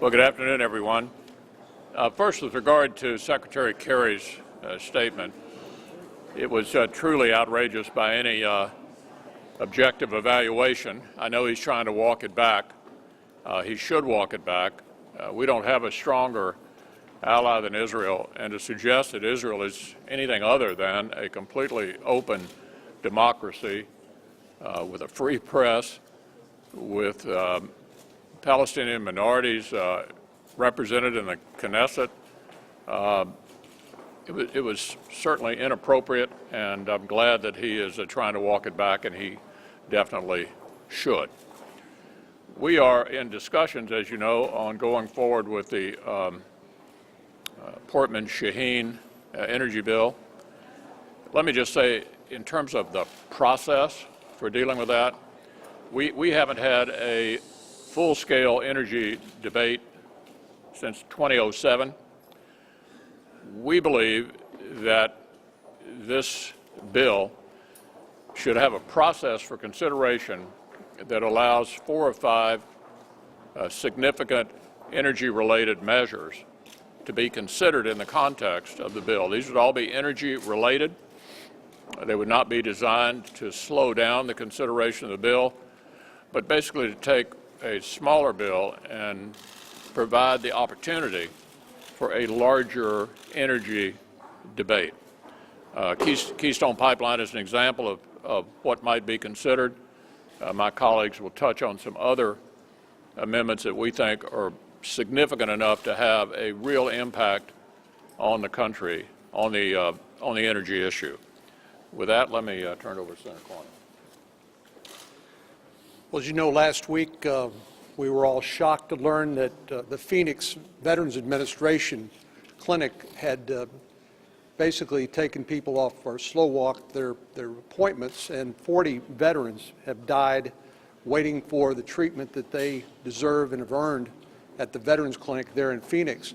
Well, good afternoon, everyone. First, with regard to Secretary Kerry's statement, it was truly outrageous by any objective evaluation. I know he's trying to walk it back. He should walk it back. We don't have a stronger ally than Israel, and to suggest that Israel is anything other than a completely open democracy with a free press, with Palestinian minorities represented in the Knesset. It was certainly inappropriate, and I'm glad that he is trying to walk it back, and he definitely should. We are in discussions, as you know, on going forward with the Portman-Shaheen energy bill. Let me just say, in terms of the process for dealing with that, we haven't had a full-scale energy debate since 2007. We believe that this bill should have a process for consideration that allows 4 or 5 significant energy-related measures to be considered in the context of the bill. These would all be energy-related. They would not be designed to slow down the consideration of the bill, but basically to take a smaller bill and provide the opportunity for a larger energy debate. Keystone Pipeline is an example of what might be considered. My colleagues will touch on some other amendments that we think are significant enough to have a real impact on the country, on the energy issue. With that, let me turn it over to Senator Cornyn. Well, as you know, last week we were all shocked to learn that the Phoenix Veterans Administration Clinic had basically taken people off or slow walked their appointments, and 40 veterans have died waiting for the treatment that they deserve and have earned at the Veterans Clinic there in Phoenix.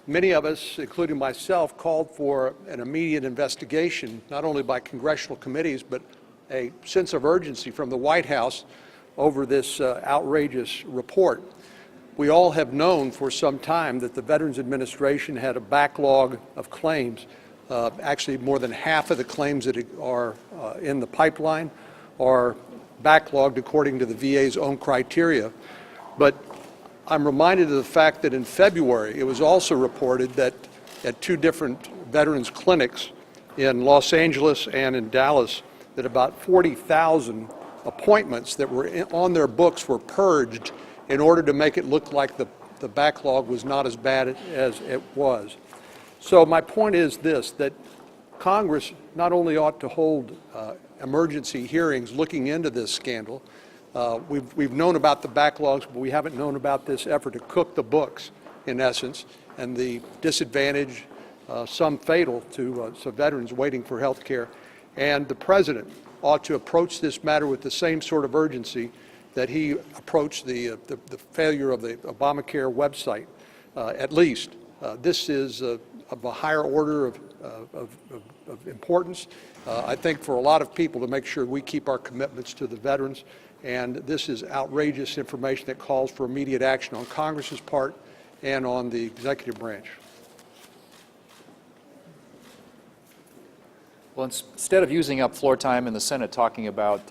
Many of us, including myself, called for an immediate investigation, not only by congressional committees, but a sense of urgency from the White House over this outrageous report. We all have known for some time that the Veterans Administration had a backlog of claims. Actually, more than half of the claims that are in the pipeline are backlogged according to the VA's own criteria. But I'm reminded of the fact that in February, it was also reported that at 2 different veterans clinics in Los Angeles and in Dallas, that about 40,000 appointments that were on their books were purged in order to make it look like the backlog was not as bad as it was. So my point is this, that Congress not only ought to hold emergency hearings looking into this scandal. We've known about the backlogs, but we haven't known about this effort to cook the books, in essence, and the disadvantage, some fatal to veterans waiting for health care. And the President ought to approach this matter with the same sort of urgency that he approached the failure of the Obamacare website, at least. This is of a higher order of importance, I think, for a lot of people to make sure we keep our commitments to the veterans. And this is outrageous information that calls for immediate action on Congress's part and on the executive branch. Well, instead of using up floor time in the Senate talking about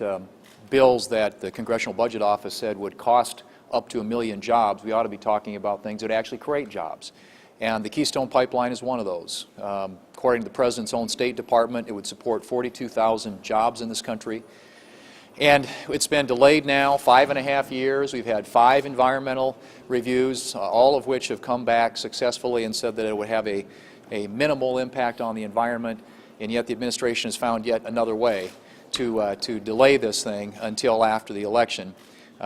bills that the Congressional Budget Office said would cost up to 1 million jobs, we ought to be talking about things that actually create jobs. And the Keystone Pipeline is one of those. According to the President's own State Department, it would support 42,000 jobs in this country. And it's been delayed now 5.5 years. We've had 5 environmental reviews, all of which have come back successfully and said that it would have a minimal impact on the environment. And yet the administration has found yet another way to delay this thing until after the election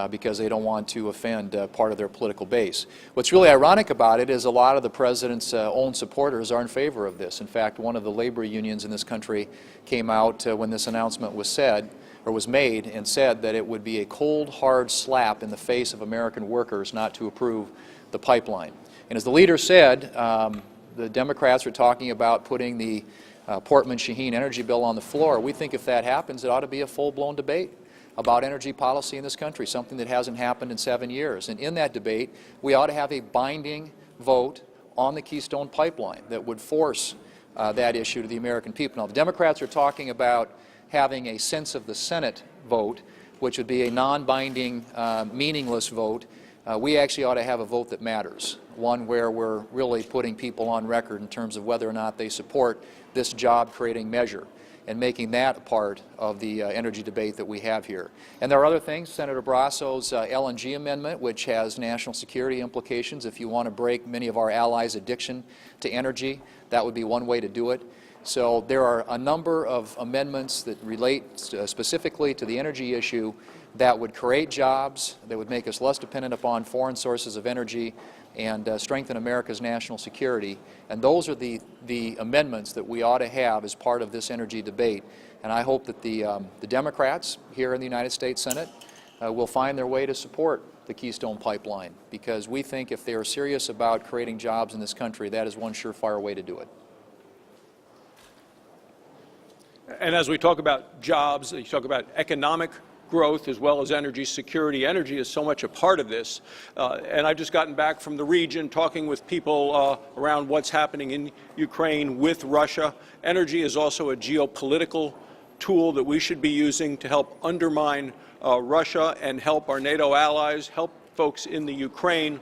because they don't want to offend part of their political base. What's really ironic about it is a lot of the President's own supporters are in favor of this. In fact, one of the labor unions in this country came out when this announcement was made and said that it would be a cold, hard slap in the face of American workers not to approve the pipeline. And as the leader said, the Democrats are talking about putting the Portman-Shaheen energy bill on the floor. We think if that happens, it ought to be a full-blown debate. about energy policy in this country, something that hasn't happened in 7 years. And in that debate, we ought to have a binding vote on the Keystone Pipeline that would force that issue to the American people. Now, the Democrats are talking about having a sense of the Senate vote, which would be a non-binding, meaningless vote. We actually ought to have a vote that matters, one where we're really putting people on record in terms of whether or not they support this job-creating measure and making that a part of the energy debate that we have here. And there are other things, Senator Barrasso's LNG amendment, which has national security implications. If you want to break many of our allies' addiction to energy, that would be one way to do it. So there are a number of amendments that relate specifically to the energy issue that would create jobs, that would make us less dependent upon foreign sources of energy, and strengthen America's national security. And those are the amendments that we ought to have as part of this energy debate. And I hope that the Democrats here in the United States Senate will find their way to support the Keystone Pipeline, because we think if they are serious about creating jobs in this country, that is one surefire way to do it. And as we talk about jobs, you talk about economic growth as well as energy security. Energy is so much a part of this. And I've just gotten back from the region talking with people around what's happening in Ukraine with Russia. Energy is also a geopolitical tool that we should be using to help undermine Russia and help our NATO allies, help folks in the Ukraine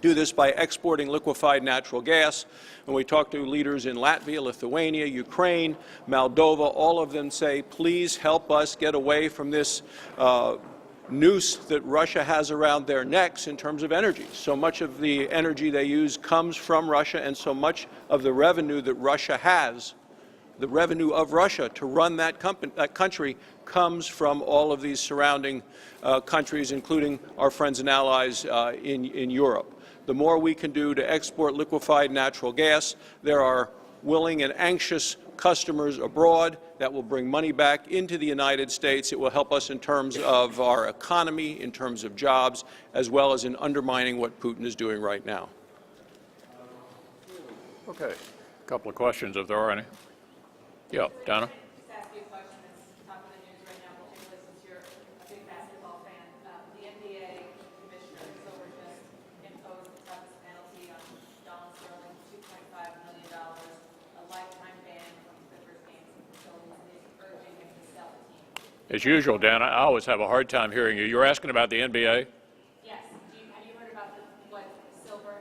do this by exporting liquefied natural gas. When we talk to leaders in Latvia, Lithuania, Ukraine, Moldova, all of them say, please help us get away from this noose that Russia has around their necks in terms of energy. So much of the energy they use comes from Russia, and so much of the revenue that Russia has, the revenue of Russia to run that country, comes from all of these surrounding countries, including our friends and allies in Europe. The more we can do to export liquefied natural gas, there are willing and anxious customers abroad that will bring money back into the United States. It will help us in terms of our economy, in terms of jobs, as well as in undermining what Putin is doing right now. Okay. A couple of questions, if there are any. Yeah, Donna. As usual, Dan, I always have a hard time hearing you. You're asking about the NBA? Yes. Have you heard about what Silver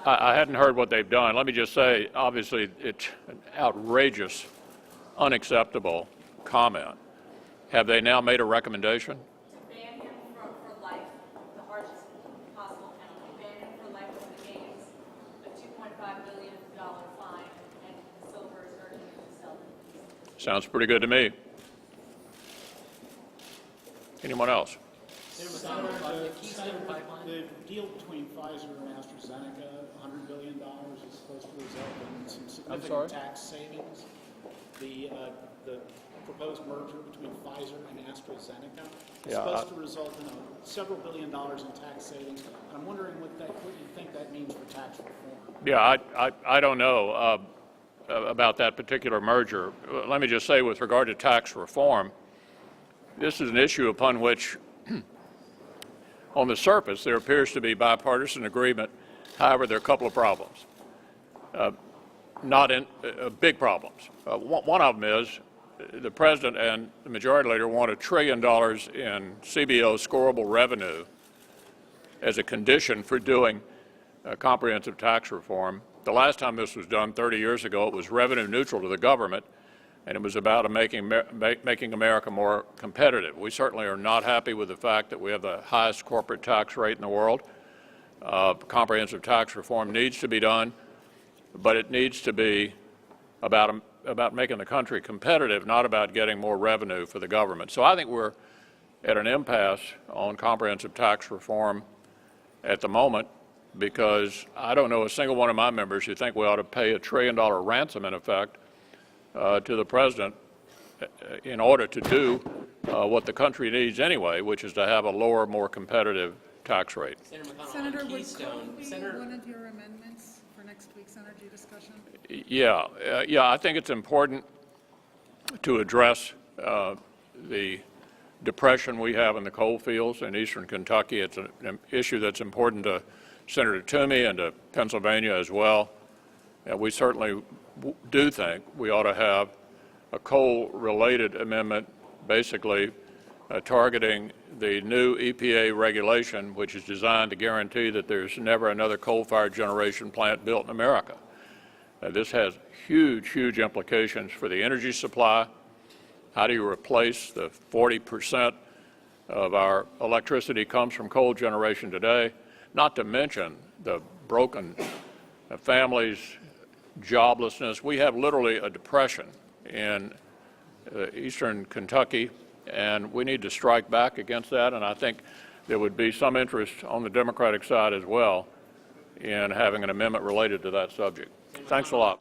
I hadn't heard what they've done. Let me just say, obviously, it's an outrageous, unacceptable comment. Have they now made a recommendation? To ban him for life, the harshest possible penalty. Ban him for life of the games, a $2.5 billion fine, and Silver is urging him to sell them. Sounds pretty good to me. Anyone else? Senator, the deal between Pfizer and AstraZeneca, $100 billion, is supposed to result in some significant tax savings. The proposed merger between Pfizer and AstraZeneca is supposed to result in several $1 billion in tax savings. I'm wondering what you think that means for tax reform. Yeah, I don't know about that particular merger. Let me just say, with regard to tax reform, this is an issue upon which, on the surface, there appears to be bipartisan agreement. However, there are a couple of problems, big problems. One of them is the President and the Majority Leader want $1 trillion in CBO scorable revenue as a condition for doing comprehensive tax reform. The last time this was done, 30 years ago, it was revenue neutral to the government, and it was about making America more competitive. We certainly are not happy with the fact that we have the highest corporate tax rate in the world. Comprehensive tax reform needs to be done, but it needs to be about making the country competitive, not about getting more revenue for the government. So I think we're at an impasse on comprehensive tax reform at the moment, because I don't know a single one of my members who think we ought to pay $1 trillion ransom, in effect, to the President in order to do what the country needs anyway, which is to have a lower, more competitive tax rate. Senator, would COPE be one of your amendments for next week's energy discussion? Yeah, I think it's important to address the depression we have in the coal fields in eastern Kentucky. It's an issue that's important to Senator Toomey and to Pennsylvania as well. And we certainly do think we ought to have a coal-related amendment, basically targeting the new EPA regulation, which is designed to guarantee that there's never another coal-fired generation plant built in America. This has huge, huge implications for the energy supply. How do you replace the 40% of our electricity comes from coal generation today? Not to mention the broken families, joblessness. We have literally a depression in eastern Kentucky, and we need to strike back against that. And I think there would be some interest on the Democratic side as well in having an amendment related to that subject. Thanks a lot.